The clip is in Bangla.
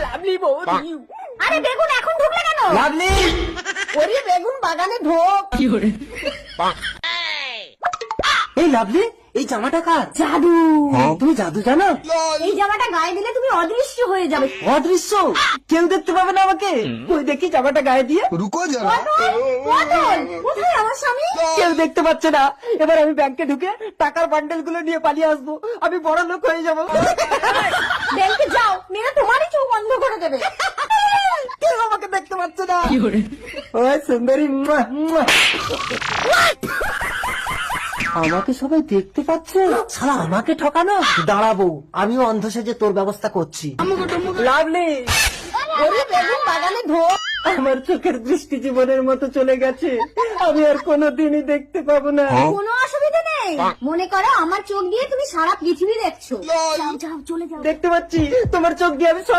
লাভলি বৌদি। আরে বেগুন এখন ঢুকলে কেন? লাভলি, ওরে বেগুন বাগানে ঢোক। এই লাভলি, এই জামাটা কার? জাদু। তুমি জাদু জানো? এই জামাটা গায়ে দিলে তুমি অদৃশ্য হয়ে যাবে। অদৃশ্য, কেউ দেখতে পাবে না আমাকে। ওই দেখি জামাটা গায়ে দিয়ে। रुको जरा। পটল, কোথায় আমার স্বামী? কেউ দেখতে পাচ্ছে না। এবার আমি ব্যাংকে ঢুকে টাকার বান্ডেল গুলো নিয়ে পালিয়ে আসবো। আমি বড় লোক হয়ে যাবো। ব্যাংকে যাও, মেয়েরা তোমারই চোখ বন্ধ করে দেবে। কেউ আমাকে দেখতে পাচ্ছে না। ওই সুন্দরী, মুয়া, মুয়া। আমাকে সবাই দেখতে পাচ্ছে। শালা আমাকে ঠকানো। দাঁড়াবো, আমিও অন্ধ সেজে তোর ব্যবস্থা করছি। লাভলি, ওরে বেগুন বাগানে ঢোক। আমার চোখের দৃষ্টি জীবনের মতো চলে গেছে। আমি আর কোনোদিনই দেখতে পাবো না। কোনো অসুবিধা নেই, মনে করো আমার চোখ দিয়ে তুমি সারা পৃথিবী দেখছো। যাও যাও, চলে যাও। দেখতে পাচ্ছি তোমার চোখ দিয়ে আমি সব